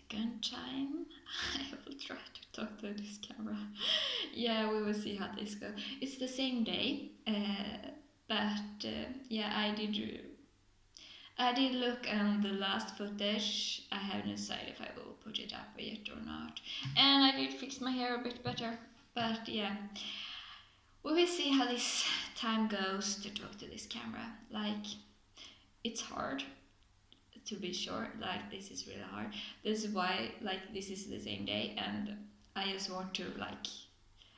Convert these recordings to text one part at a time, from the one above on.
second time I will try to talk to this camera. Yeah, we will see how this goes. It's the same day, but yeah, I did look on the last footage. I haven't decided if I will put it up yet or not. And I did fix my hair a bit better. But yeah, we will see how this time goes to talk to this camera. Like, it's hard to be sure. Like, this is really hard. This is why, like, this is the same day, and I just want to, like,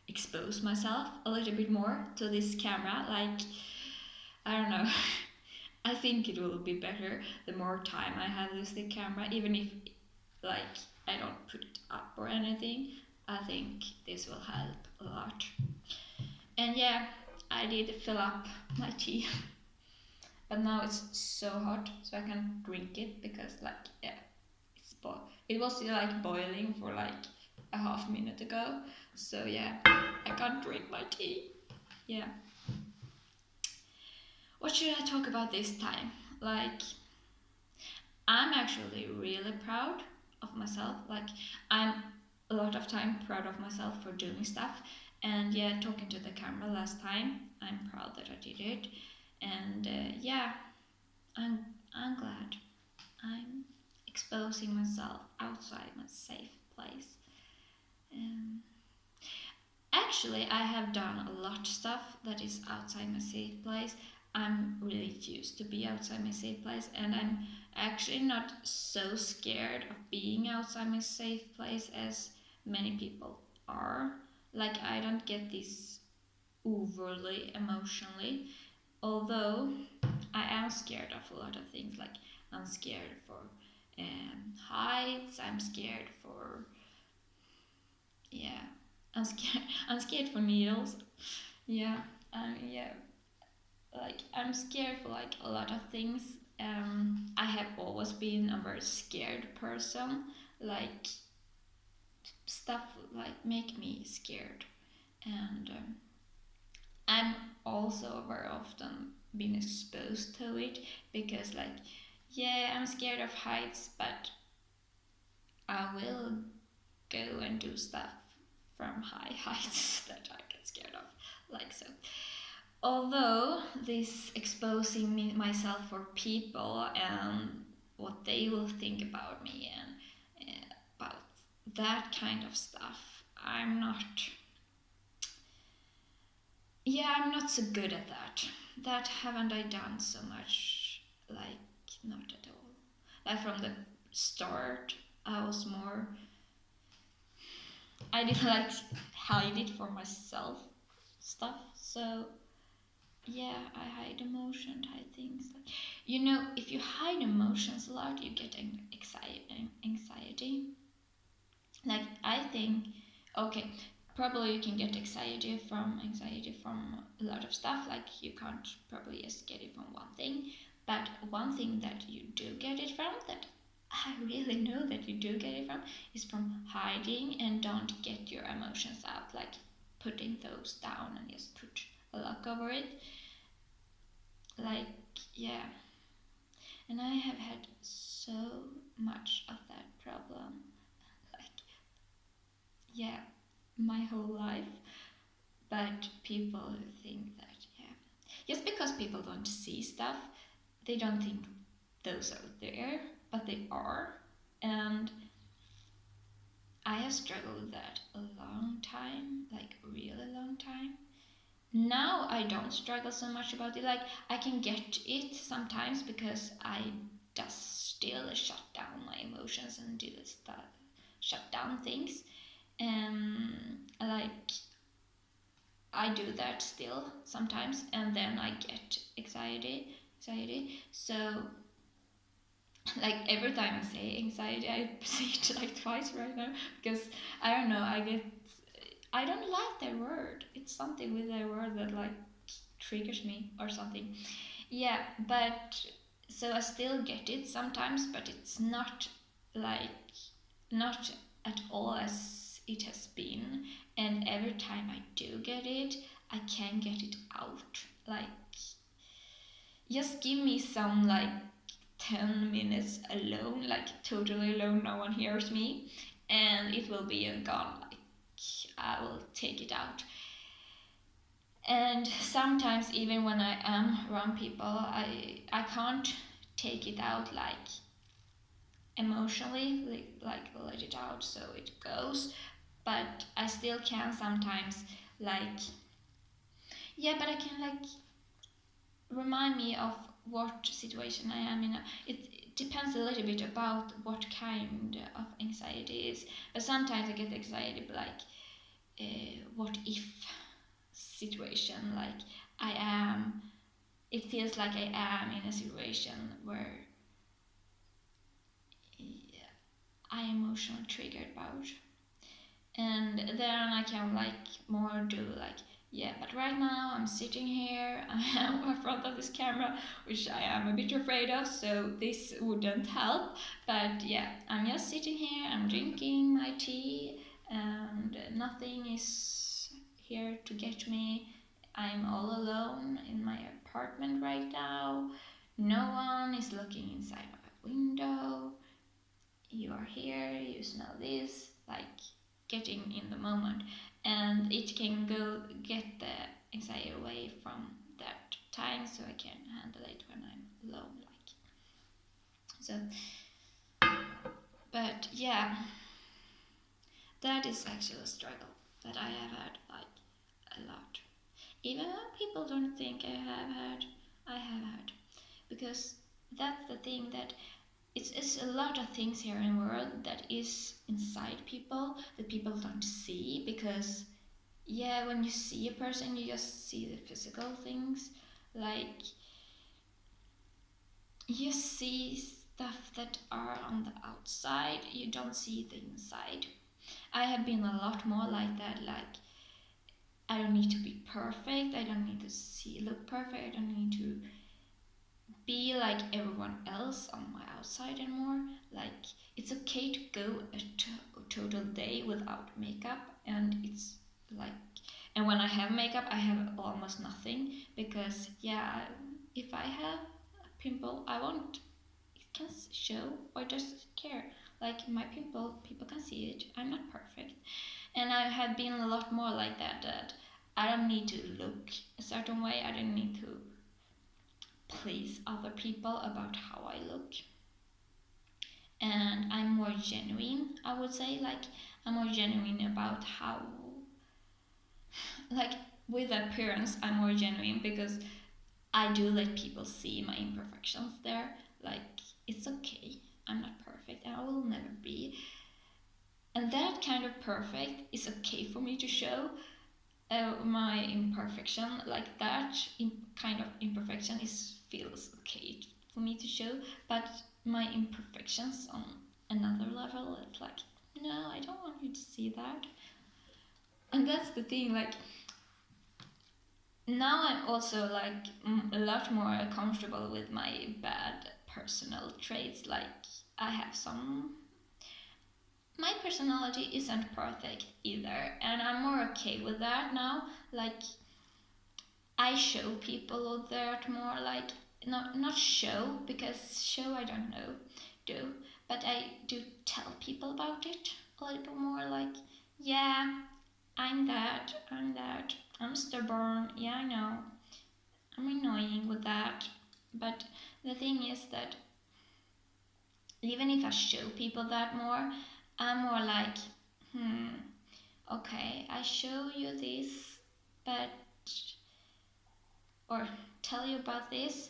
expose myself a little bit more to this camera. Like, I don't know. I think it will be better the more time I have with the camera, even if like I don't put it up or anything. I think this will help a lot. And yeah, I did fill up my tea, but now it's so hot, so I can't drink it because like yeah, it was like boiling for like a half minute ago. So yeah, I can't drink my tea. Yeah. What should I talk about this time? Like, I'm actually really proud of myself. Like, I'm a lot of time proud of myself for doing stuff. And yeah, talking to the camera last time, I'm proud that I did it. And yeah, I'm I'm glad. I'm exposing myself outside my safe place. Um, Actually, I have done a lot of stuff that is outside my safe place. I'm really used to be outside my safe place, and I'm actually not so scared of being outside my safe place as many people are. Like, I don't get this overly emotionally, although I am scared of a lot of things. Like, I'm scared for heights, I'm scared for yeah, I'm scared. I'm scared for needles. Yeah, yeah. Like I'm scared for like a lot of things. I have always been a very scared person. Like stuff like make me scared, and I'm also very often been exposed to it because like yeah, I'm scared of heights, but I will go and do stuff from high heights that I get scared of, like so. Although this exposing myself for people and what they will think about me and about that kind of stuff, I'm not so good at that. That haven't I done so much, like not at all. Like from the start, I was more I did like hide it for myself stuff. So yeah, I hide emotions, hide things. Like, if you hide emotions a lot, you get anxiety. Like I think, okay, probably you can get anxiety from a lot of stuff. Like you can't probably just get it from one thing, but one thing that you do get it from that I really know that you do get it from is from hiding and don't get your emotions out, like putting those down and just put a lock over it. Like, yeah. And I have had so much of that problem. Like, yeah, my whole life. But people think that, yeah. Just because people don't see stuff, they don't think those are there, but they are. And I have struggled with that a long time, like really long time. Now I don't struggle so much about it. Like I can get it sometimes because I just still shut down my emotions and do this stuff, shut down things. Like I do that still sometimes, and then I get anxiety. So like every time I say anxiety, I say it like twice right now because I don't know. I don't like that word. It's something with that word that like triggers me or something. Yeah, but so I still get it sometimes, but it's like not at all as it has been. And every time I do get it, I can get it out. Like just give me some like 10 minutes alone, like totally alone, no one hears me, and it will be gone. Like I will take it out. And sometimes even when I am around people, I can't take it out like emotionally, like let it out so it goes. But I still can sometimes, like, yeah, but I can like remind me of what situation I am in. It depends a little bit about what kind of anxiety is. But sometimes I get anxiety, like, what if situation, like I am. It feels like I am in a situation where, yeah, I am emotionally triggered about, and then I can like more do like, yeah, but right now I'm sitting here, I am in front of this camera, which I am a bit afraid of, so this wouldn't help. But yeah, I'm just sitting here, I'm drinking my tea, and nothing is here to get me. I'm all alone in my apartment right now. No one is looking inside my window. You are here, you smell this, like getting in the moment, and it can go get the anxiety away from that time, so I can handle it when I'm alone, like so. But yeah, that is actually a struggle that I have had like a lot, even when people don't think I have had, because that's the thing, that it's a lot of things here in the world that is inside people that people don't see, because yeah, when you see a person you just see the physical things, like you see stuff that are on the outside, you don't see the inside. I have been a lot more like that, like I don't need to be perfect, I don't need to look perfect, I don't need to be like everyone else on my outside anymore. Like it's okay to go a total day without makeup, and it's like, and when I have makeup, I have almost nothing, because yeah, if I have a pimple, I won't. It can show. Why does it care? Like my pimple, people can see it. I'm not perfect, and I have been a lot more like that. That I don't need to look a certain way. I don't need to please other people about how I look. And I'm more genuine, I would say. Like, I'm more genuine about how, like, with appearance, I'm more genuine because I do let people see my imperfections there. Like, it's okay. I'm not perfect and I will never be. And that kind of perfect is okay for me to show, my imperfection, like that kind of imperfection is feels okay for me to show, but my imperfections on another level, it's like, no, I don't want you to see that. And that's the thing, like now I'm also like a lot more comfortable with my bad personal traits. Like I have some, my personality isn't perfect either, and I'm more okay with that now. Like I show people that more, like not show, because show I don't know do, but I do tell people about it a little bit more, like, yeah, I'm stubborn, yeah, I know, I'm annoying with that. But the thing is that even if I show people that more, I'm more like, hmm, okay, I show you this, but, or tell you about this,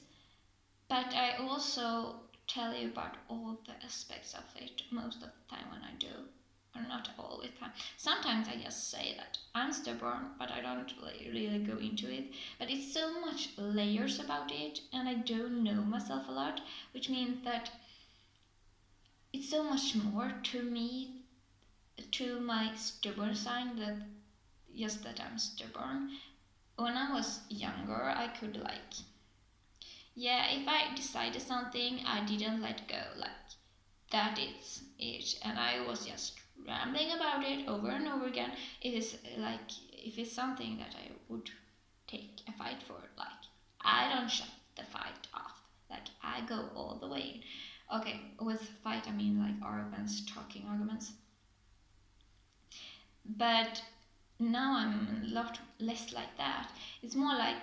but I also tell you about all the aspects of it most of the time when I do. Or not all the time. Sometimes I just say that I'm stubborn, but I don't really go into it. But it's so much layers about it, and I don't know myself a lot, which means that it's so much more to me, to my stubborn side, that just that I'm stubborn. When I was younger, I could like, yeah, if I decided something, I didn't let go. Like that is it, and I was just rambling about it over and over again. It is like, if it's something that I would take a fight for, like I don't shut the fight off. Like I go all the way. Okay, with fight I mean like arguments, talking arguments. But now I'm a lot less like that. It's more like,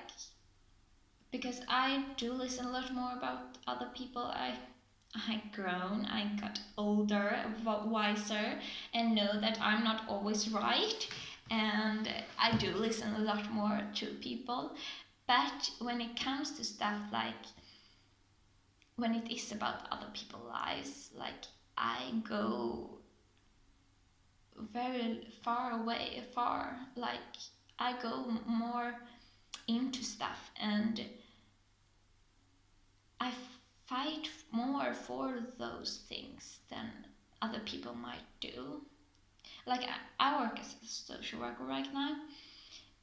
because I do listen a lot more about other people. I grown, I got older, wiser, and know that I'm not always right. And I do listen a lot more to people. But when it comes to stuff like, when it is about other people's lives, like, I go very far away, far, like, I go more into stuff, and I fight more for those things than other people might do. Like, I work as a social worker right now,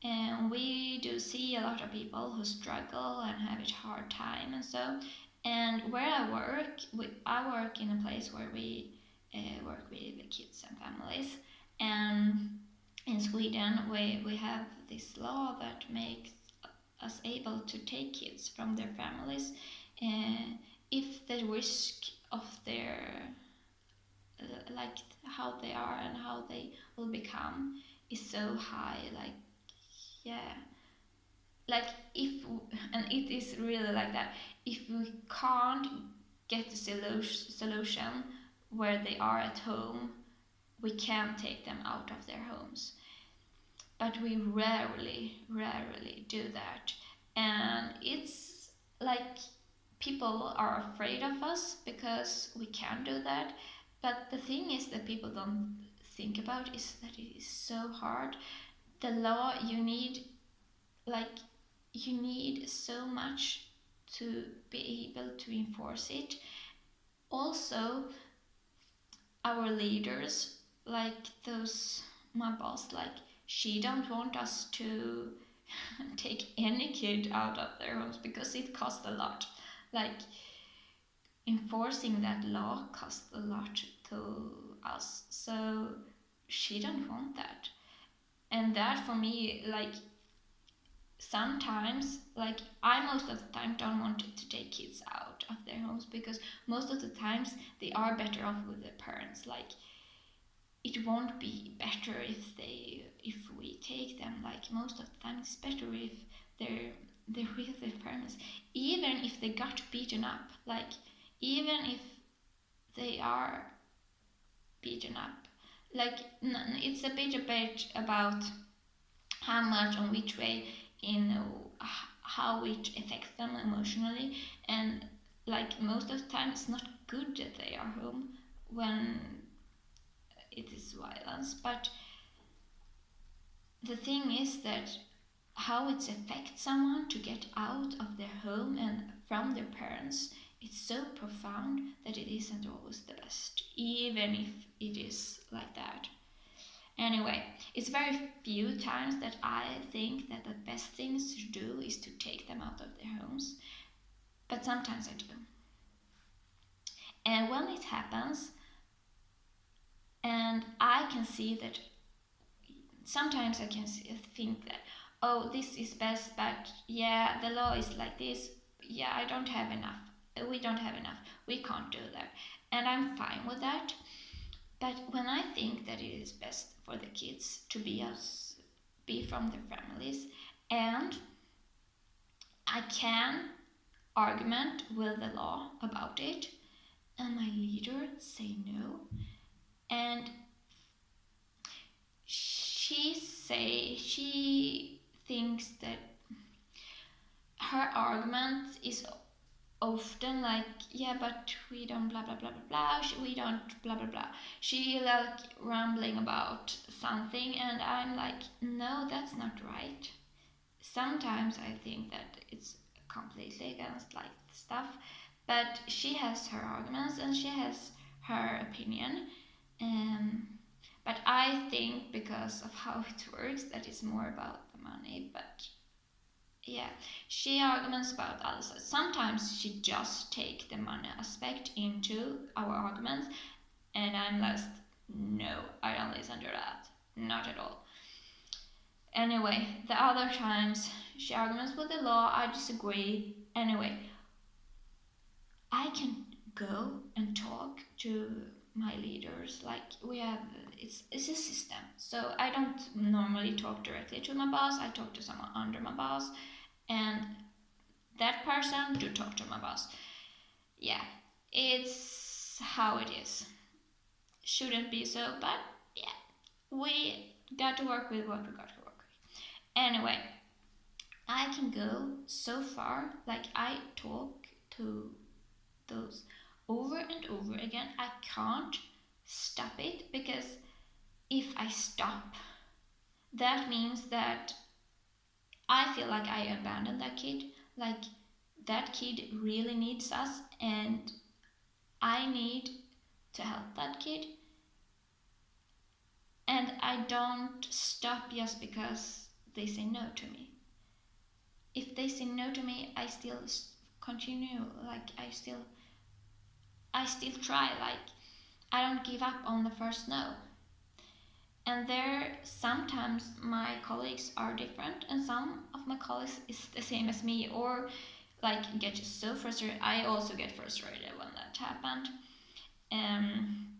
and we do see a lot of people who struggle and have a hard time and so. And where I work in a place where we work with the kids and families. And in Sweden, we have this law that makes us able to take kids from their families if the risk of their like how they are and how they will become is so high. Like, yeah, like, if, and it is really like that, if we can't get the solution where they are at home, we can take them out of their homes. But we rarely do that. And it's like, people are afraid of us because we can do that. But the thing is that people don't think about is that it is so hard. The law, you need, like, you need so much to be able to enforce it. Also, our leaders, like those, my boss, like, she don't want us to take any kid out of their homes because it costs a lot. Like, enforcing that law costs a lot to us, so she don't want that. And that, for me, like, sometimes, like, I most of the time don't want to take kids out of their homes, because most of the times they are better off with their parents. Like, it won't be better if we take them. Like, most of the time it's better if they're with their parents, even if they got beaten up. Like, even if they are beaten up, like, it's a bit about how much, on which way, in how it affects them emotionally. And, like, most of the time it's not good that they are home when it is violence. But the thing is that how it affects someone to get out of their home and from their parents, it's so profound that it isn't always the best, even if it is like that. Anyway, it's very few times that I think that the best things to do is to take them out of their homes, but sometimes I do. And when it happens, and I can see that, sometimes I can think that, oh, this is best, but yeah, the law is like this. Yeah, I don't have enough. We don't have enough. We can't do that. And I'm fine with that. But when I think that it is best for the kids to be from their families, and I can argument with the law about it, and my leader say no, and she thinks that her argument is often like, yeah, but we don't blah blah blah blah blah, we don't blah blah blah. She like rambling about something, and I'm like, no, that's not right. Sometimes I think that it's completely against like stuff, but she has her arguments and she has her opinion. um, but I think, because of how it works, that it's more about the money. But yeah, she arguments about other stuff. Sometimes she just take the money aspect into our arguments, and I'm like, no, I don't listen to that, not at all. Anyway, the other times she arguments with the law, I disagree. Anyway, I can go and talk to my leaders. Like we have, it's a system. So I don't normally talk directly to my boss. I talk to someone under my boss, and that person to talk to my boss. Yeah, it's how it is. Shouldn't be so, but yeah, we got to work with what we got to work with. Anyway, I can go so far. Like I talk to those over and over again. I can't stop it because if I stop, that means that I feel like I abandoned that kid. Like that kid really needs us, and I need to help that kid. And I don't stop just because they say no to me. If they say no to me, I still continue. Like I still try. Like I don't give up on the first no. And there sometimes my colleagues are different, and some of my colleagues is the same as me, or like get just so frustrated. I also get frustrated when that happened. Um,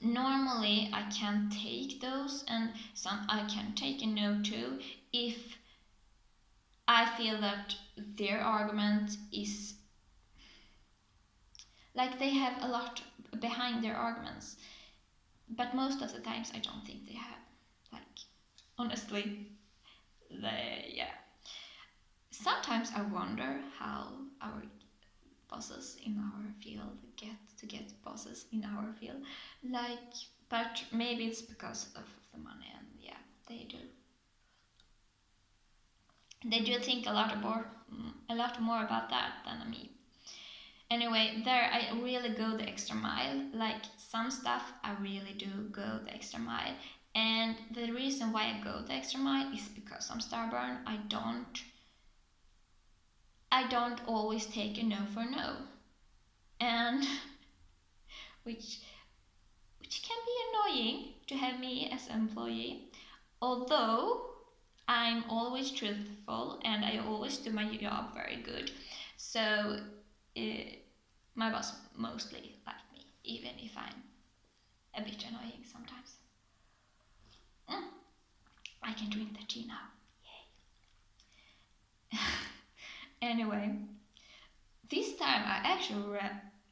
Normally I can take those, and some I can take a no too if I feel that their argument is like they have a lot behind their arguments. But most of the times I don't think they have. Like honestly, yeah. Sometimes I wonder how our bosses in our field get bosses in our field. Like, but maybe it's because of the money, and yeah, they do. They do think a lot more about that than me. Anyway, there I really go the extra mile. Like some stuff I really do go the extra mile. And the reason why I go the extra mile is because I'm stubborn. I don't always take a no for no. And which which can be annoying to have me as an employee. Although I'm always truthful and I always do my job very good. So uh, my boss mostly like me, even if I'm a bit annoying sometimes. Mm, I can drink the tea now. Yay. Anyway, this time I actually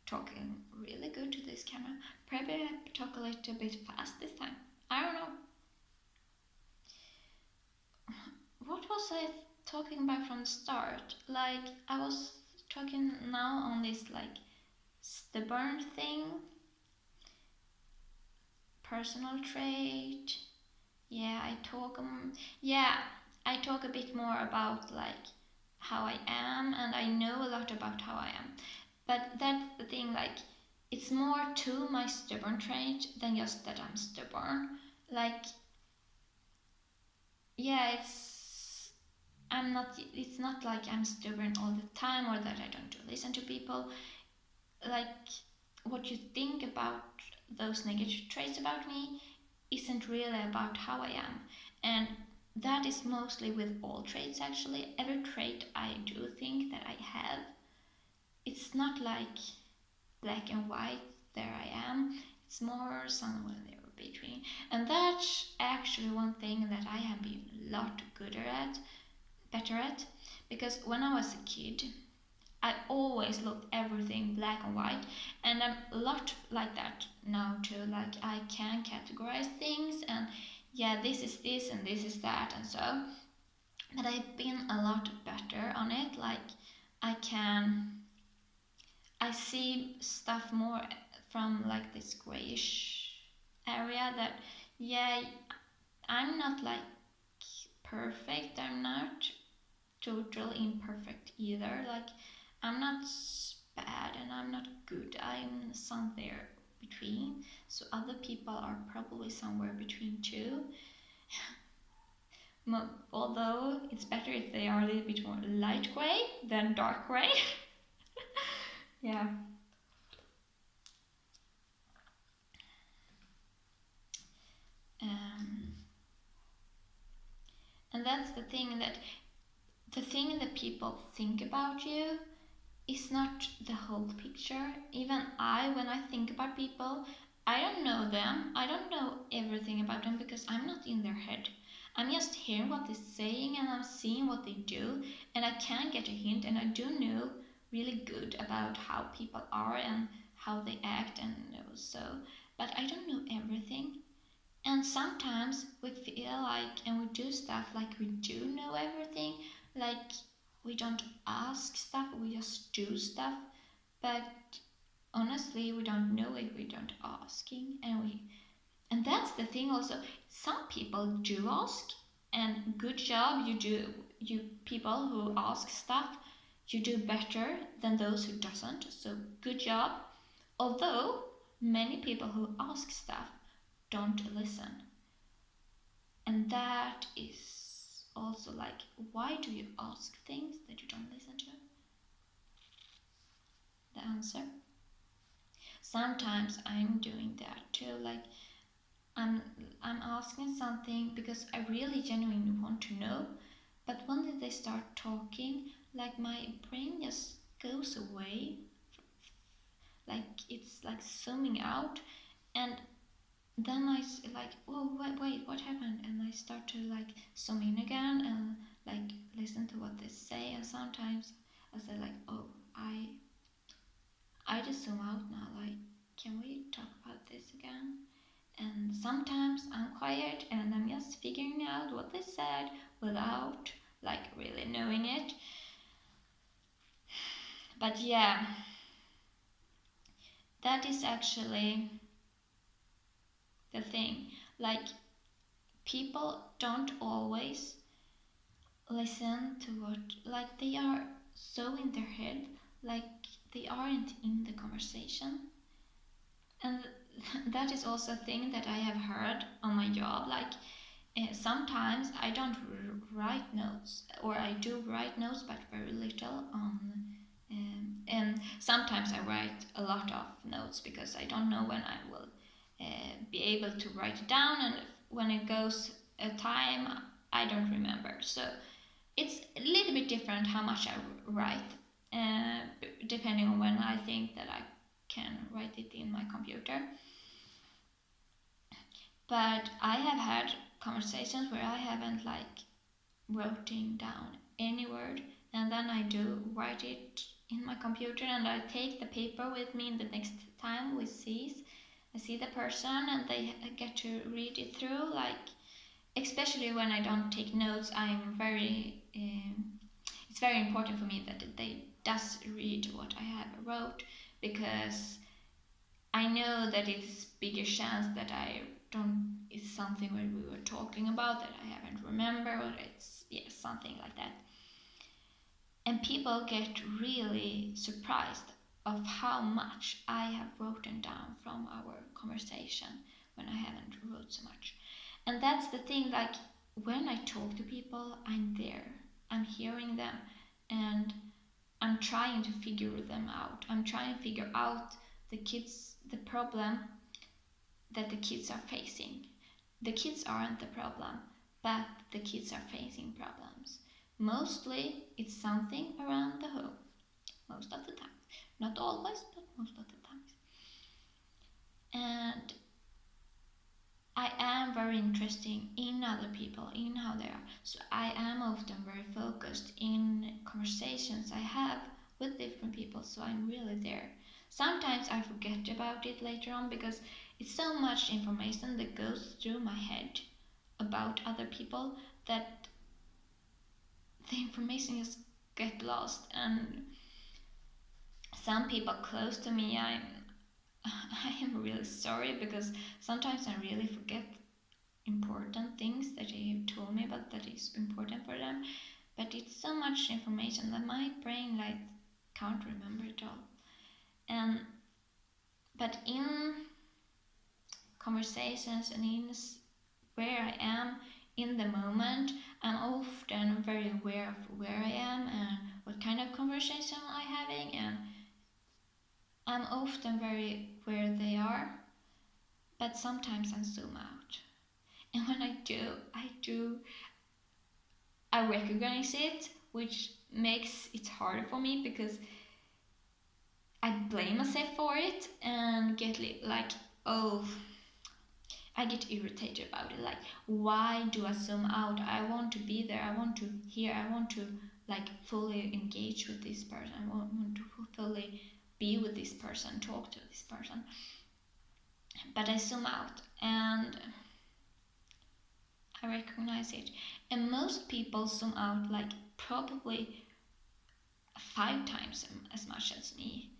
talking really good to this camera. Probably I talk a little bit fast this time. I don't know. What was I talking about from the start? Like I was talking now on this like stubborn thing, personal trait. Yeah, yeah, I talk a bit more about like how I am, and I know a lot about how I am. But that's the thing, like it's more to my stubborn trait than just that I'm stubborn. Like yeah, it's not like I'm stubborn all the time or that I don't listen to people. Like what you think about those negative traits about me isn't really about how I am. And that is mostly with all traits actually. Every trait I do think that I have, it's not like black and white, there I am. It's more somewhere there between. And that's actually one thing that I have been a lot better at. Because when I was a kid, I always looked everything black and white, and I'm a lot like that now too. Like I can categorize things, and yeah, this is this and this is that, and so. But I've been a lot better on it. Like I can, I see stuff more from like this grayish area. That yeah, I'm not like perfect. I'm not total imperfect either. Like I'm not bad and I'm not good. I'm somewhere between. So other people are probably somewhere between too. Although it's better if they are a little bit more light gray than dark gray. Yeah. Um, and that's the thing that people think about you is not the whole picture. Even I, when I think about people, I don't know them. I don't know everything about them because I'm not in their head. I'm just hearing what they're saying and I'm seeing what they do, and I can get a hint, and I do know really good about how people are and how they act, and so. But I don't know everything. And sometimes we feel like, and we do stuff like we do know everything, like we don't ask stuff, we just do stuff. But honestly, we don't know if we don't asking, and that's the thing also. Some people do ask, and good job you do. You people who ask stuff, you do better than those who doesn't. So good job. Although many people who ask stuff don't listen. And that is also like, why do you ask things that you don't listen to? The answer. Sometimes I'm doing that too. Like I'm I'm asking something because I really genuinely want to know. But when they start talking, like my brain just goes away. Like it's like zooming out, and then like, oh wait, what happened? And I start to like zoom in again and like listen to what they say. And sometimes I say like, oh, I just zoom out now. Like, can we talk about this again? And sometimes I'm quiet and I'm just figuring out what they said without like really knowing it. But yeah, that is actually the thing. Like, people don't always listen to what, like, they are so in their head, like they aren't in the conversation. And that is also a thing that I have heard on my job. Like, sometimes I don't write notes, or I do write notes, but very little on. And sometimes I write a lot of notes because I don't know when I will be able to write it down, and when it goes a time, I don't remember. So it's a little bit different how much I write, depending on when I think that I can write it in my computer. But I have had conversations where I haven't like writing down any word, and then I do write it in my computer, and I take the paper with me the next time I see the person, and they get to read it through. Like, especially when I don't take notes, I'm very it's very important for me that they does read what I have wrote, because I know that it's bigger chance that I don't, it's something where we were talking about that I haven't remembered, or it's, yeah, something like that. And people get really surprised of how much I have written down from our conversation when I haven't wrote so much. And that's the thing, like, when I talk to people, I'm there, I'm hearing them, and I'm trying to figure them out. I'm trying to figure out the problem that the kids are facing. The kids aren't the problem, but the kids are facing problems. Mostly it's something around the home, most of the time. Not always, but most of the times. And I am very interested in other people, in how they are. So I am often very focused in conversations I have with different people, so I'm really there. Sometimes I forget about it later on because it's so much information that goes through my head about other people that the information just get lost. And some people close to me, I am really sorry, because sometimes I really forget important things that they have told me about that is important for them. But it's so much information that my brain like can't remember it all. And but in conversations and in where I am in the moment, I'm often very aware of where I am and what kind of conversation I'm having, and I'm often very where they are. But sometimes I zoom out, and when I recognize it, which makes it harder for me because I blame myself for it and get like, oh, I get irritated about it. Like, why do I zoom out? I want to be there. I want to hear. I want to like fully engage with this person. I want to fully be with this person, talk to this person. But I zoom out and I recognize it. And most people zoom out like probably 5 times as much as me,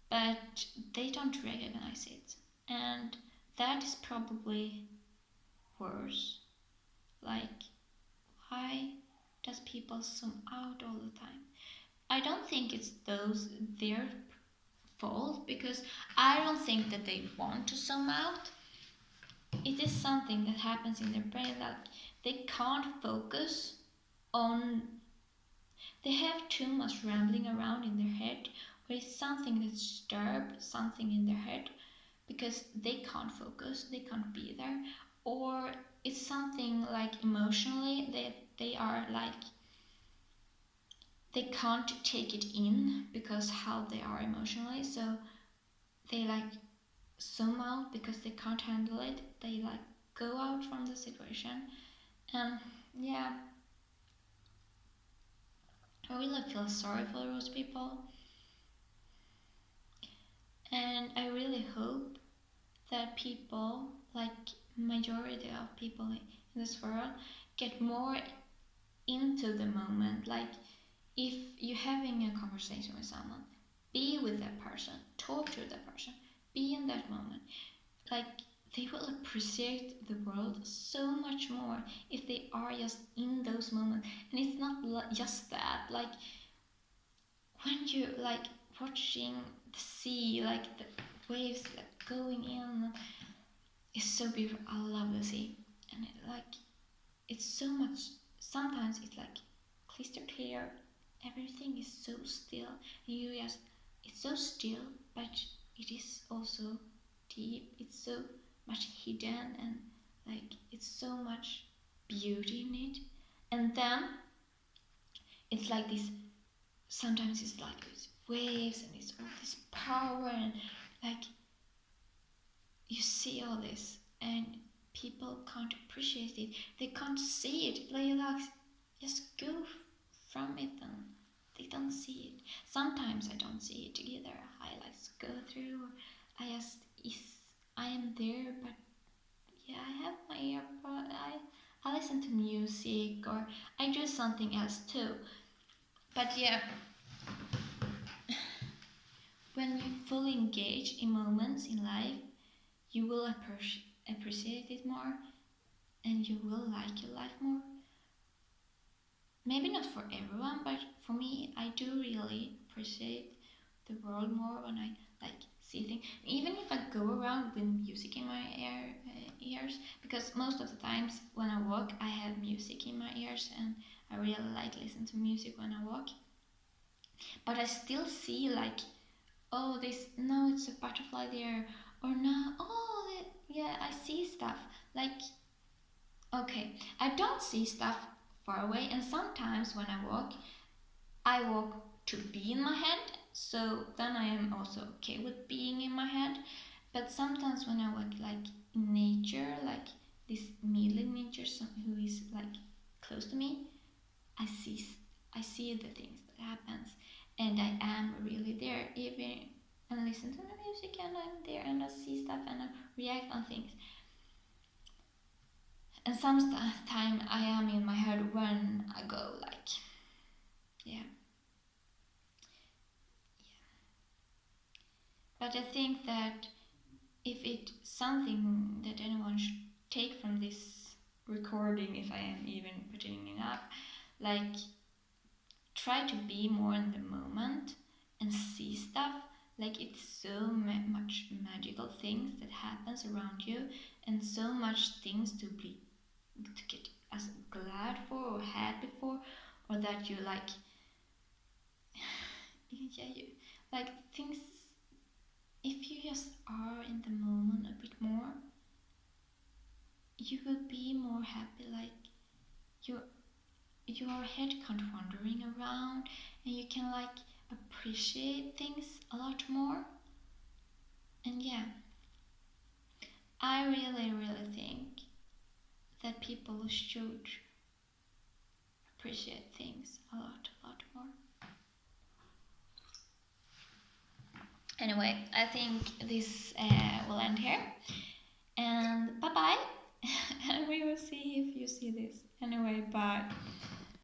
but they don't recognize it. And that is probably worse. Like, why does people zoom out all the time? I don't think it's their fault because I don't think that they want to zoom out. It is something that happens in their brain that they can't focus on. They have too much rambling around in their head, or it's something that disturbs something in their head because they can't focus, they can't be there, or it's something like emotionally they are like they can't take it in because how they are emotionally, so they like zoom out because they can't handle it. They like go out from the situation, and yeah, I really feel sorry for those people, and I really hope that people, like majority of people in this world, get more into the moment. Like, if you're having a conversation with someone, be with that person, talk to that person, be in that moment. Like, they will appreciate the world so much more if they are just in those moments. And it's not just that. Like, when you like watching the sea, like the waves like going in, it's so beautiful. I love the sea, and it's so much. Sometimes it's like crystal clear. Everything is so still, and you just it's so still, but it is also deep. It's so much hidden, and like it's so much beauty in it. And then it's like this. Sometimes it's like these waves, and it's all this power, and like you see all this and people can't appreciate it, they can't see it, they like just go from it and they don't see it. Sometimes I don't see it either, I like go through, I just is I am there, but yeah, I have my earbud, I listen to music or I do something else too. But yeah, when you fully engage in moments in life, you will appreciate it more and you will like your life more. Maybe not for everyone, but for me, I do really appreciate the world more when I like see things. Even if I go around with music in my ears, because most of the times when I walk, I have music in my ears, and I really like listen to music when I walk. But I still see like, oh, this no, it's a butterfly there, or no, oh, yeah, I see stuff like. Okay, I don't see stuff far away, and sometimes when I walk to be in my head, so then I am also okay with being in my head. But sometimes when I walk like in nature, like this meal in nature, who is like close to me, I see I see the things that happens, and I am really there, even and listen to the music, and I'm there, and I see stuff, and I react on things. And sometimes I am in my head when I go like, yeah. But I think that if it's something that anyone should take from this recording, if I am even putting it up, like try to be more in the moment and see stuff. Like it's so much magical things that happens around you, and so much things to get as glad for or happy for, or that you like yeah, you like things. If you just are in the moment a bit more, you will be more happy. Like your your head can't wandering around, and you can like appreciate things a lot more. And yeah, I really, really think that people should appreciate things a lot more. Anyway, I think this will end here.